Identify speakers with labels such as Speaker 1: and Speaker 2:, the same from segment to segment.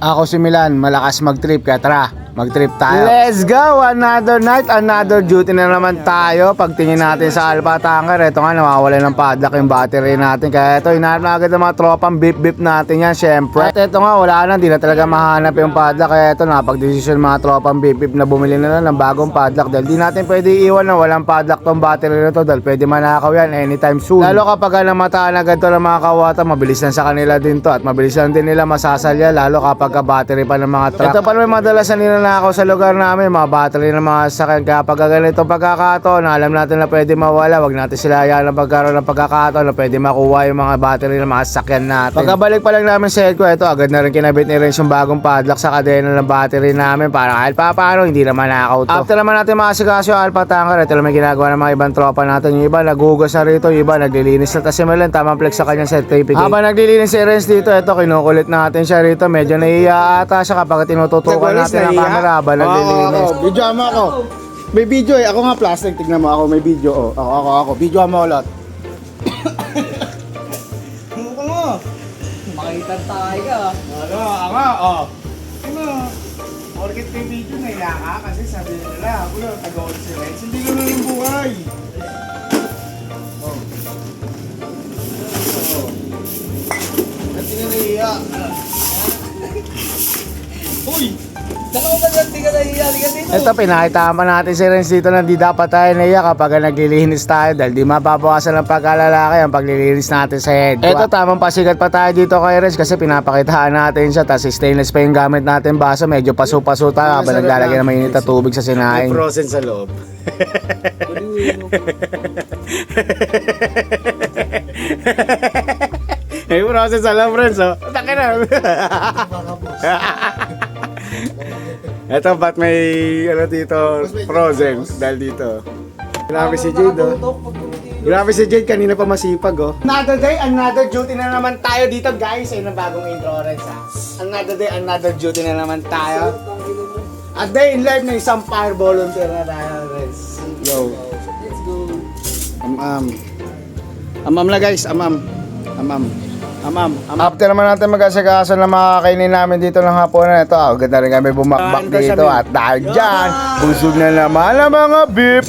Speaker 1: Ako si Milan, malakas mag-trip kaya tara, mag-trip tayo. Let's go! Another night, another duty na naman tayo. Pagtingin natin sa Alpha Tanker, eto nga nawawala ng padlock yung battery natin. Kaya eto, hinahanap na agad ng mga tropang beep-beep natin yan, syempre. At eto nga, wala na, di na talaga mahanap yung padlock. Kaya eto, napag-desisyon mga tropang beep-beep na bumili na lang ng bagong padlock. Dahil di natin pwede iwan na walang padlock tong battery na to. Dahil pwede manakaw yan anytime soon. Lalo kapag namataan agad to ng mga kawata, mabilis lang sa kanila din to. At mabilis lang din nila masasalya, lalo kapag battery pa ng mga truck. Ito pa naman madalas na ninanakaw sa lugar namin, mga battery ng mga sasakyan. Kaya pag ganitong pagkakataon, alam natin na pwede mawala, wag natin sila hayaan na pagkaroon ng pagkakataon na pwede makuha yung mga battery ng mga sasakyan natin. Pagkabalik pa lang namin sa head ko, ito agad na rin kinabit ni Renz yung bagong padlock sa kadena ng battery namin para kahit paano hindi naman nakaw to. After naman natin makasikaso yung Alpha Tanker, ito naman ginagawa ng mga ibang tropa natin. Yung iba naghugas na rito, yung iba naglilinis na kasi Milan, tamang flex sa kanyang certificate. Habang naglilinis si Renz dito, ito kinukulit natin siya rito, medyo naiiya ata siya kapag tinututukan natin ang camera habang naglilinis.
Speaker 2: Video mo ako. May video eh. Ako nga plastic. Tignan mo ako. May video. Oh. Ako. Video mo ulit. Mukha mo.
Speaker 3: Makita tayo ka.
Speaker 2: Ako. Ano? Porkit may video na ka kasi sabi nila ako lang taga-all si Renz. Hindi naman yung buhay. At tinaniya. Uy!
Speaker 3: Dalawa ba dyan? Di ka nahiya. Di ka dito.
Speaker 1: Ito, pinakitaan pa natin si Renz dito na di dapat tayo naiya kapag naglilinis tayo dahil di mababawasan ng pagkalalaki ang paglilinis natin sa head. Ito, tamang pasikat pa tayo dito kay Renz kasi pinapakitaan natin siya. Tapos stainless pa yung gamit natin baso. Medyo paso-paso tayo habang naglalagay ng mainit na tubig sa
Speaker 2: May
Speaker 1: sinaing.
Speaker 2: frozen sa loob. May frozen sa loob, Renz. Oh. Taki na. Eto, ba't may ano dito, frozen dahil dito. Grabe si Jade, oh. Grabe si Jade, kanina pa masipag, oh. Another day, another duty na naman tayo dito, guys. Ayun ang bagong intro, Renz, ha. Another day, another duty na naman tayo. A day in life na isang fire volunteer na tayo, Renz. Go.
Speaker 3: Let's go.
Speaker 2: Amam na, guys, amam.
Speaker 1: After naman natin mag-asikaso na makakainin namin dito ng hapunan, ito agad na rin kami bumakbak dito at dahil dyan, busog na naman ang mga beep.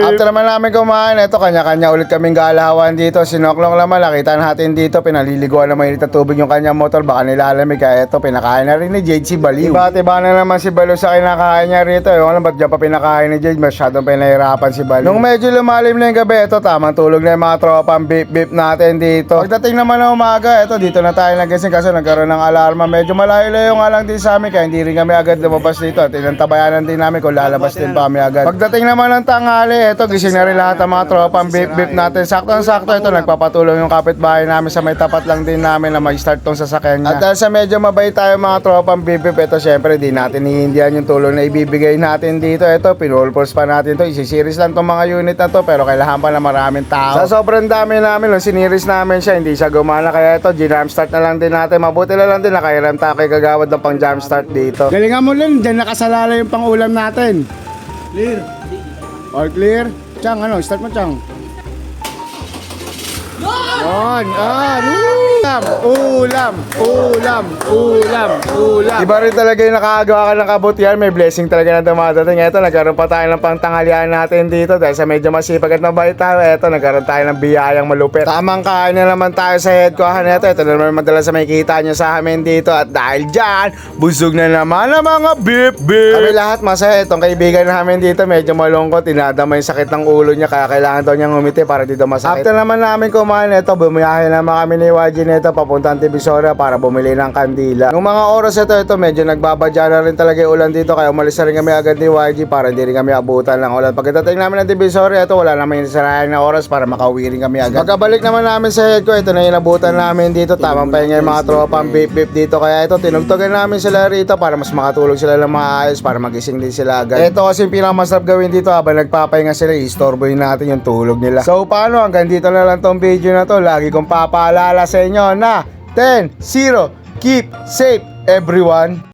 Speaker 1: After naman namin kumain, ito kanya-kanya ulit kaming galawan dito. Sinoklong naman, nakita natin dito, pinaliliguan na mainit na tubig yung kanyang motor, baka nilalamig. Kaya ito, pinakain na rin ni Jade si Baliw. Iba na naman si Baliw sa kinakain niya rito. Yung alam, ba't dyan pa pinakain ni Jade, masyadong pinahirapan si Baliw. Nung medyo lumalim na yung gabi, ito tamang tulog na yung mga tropang beep natin dito. Pagdating naman ng umaga, ito dito na tayo nagising kasi nagkaroon ng alarma. Medyo malayo-layo nga lang din sa amin kaya hindi rin kami agad lumabas dito. At inantabayanan din namin kung lalabas din pa kami agad. Pagdating naman ng tanghali, ito gising na rin lahat ng mga tropang beep natin. Saktong-sakto ito, nagpapatulong yung kapitbahay namin sa may tapat lang din namin na mag-start tong sasakyan niya. At dahil sa medyo mabait tayo mga tropang beep, ito syempre di natin hihindihan yung tulong na ibibigay natin dito. Ito, pinulpulse pa natin to. Isisiris lang tong mga unit na to pero kailangan pa na maraming tao. Sa sobrang dami namin, nung siniris namin siya, hindi siya gumana. Kaya ito, jam start na lang din natin. Mabuti na lang din nakairam tayo kay Kagawad ng pang jam start dito.
Speaker 2: Galingan mo lang, dyan nakasalala yung pang-ulam natin. Clear. All clear? Chang, ano? Start mo, Chang. Yon, ulam.
Speaker 1: Iba rin talaga yung nakagawa ka ng kabutihan, may blessing talaga na dumadating. Eto, nagkaroon pa tayo ng pangtanghalian natin dito dahil sa medyo masipag at mabait tayo. Eto, nagkaroon tayo ng biyayang malupit. Tamang kain na naman tayo sa head ko. Ito na naman madalas sa makikita nyo sa amin dito. At dahil dyan, busog na naman ang mga beep. Kami lahat masaya. Itong kaibigan namin dito medyo malungkot. Tinadama yung sakit ng ulo niya kaya kailangan daw niyang umiti para dito masakit. After naman namin kumain, ito, bumiyahe naman kami ni YG nito papuntang Divisoria para bumili ng kandila. Nung mga oras ito medyo nagbabadya na rin talaga yung ulan dito kaya umalis na rin kami agad ni YG para hindi rin kami abutan ng ulan. Pagdating namin ng Divisoria, ito wala naman yung sarayang na oras para makauwi rin kami agad. Pagkabalik naman namin sa head ko, ito na yung abutan namin dito. Tamang pahinga yung mga tropang beep dito kaya ito tinugtugan namin sila rito para mas makatulog sila ng maayos para magising din sila agad. Ito kasi yung pinakamasarap gawin dito habang nagpapahinga sila, istorbohin natin yung tulog nila. So paano, hanggang dito na lang tong video na to. Lagi kong papaalala sa inyo na 10-0, keep safe everyone.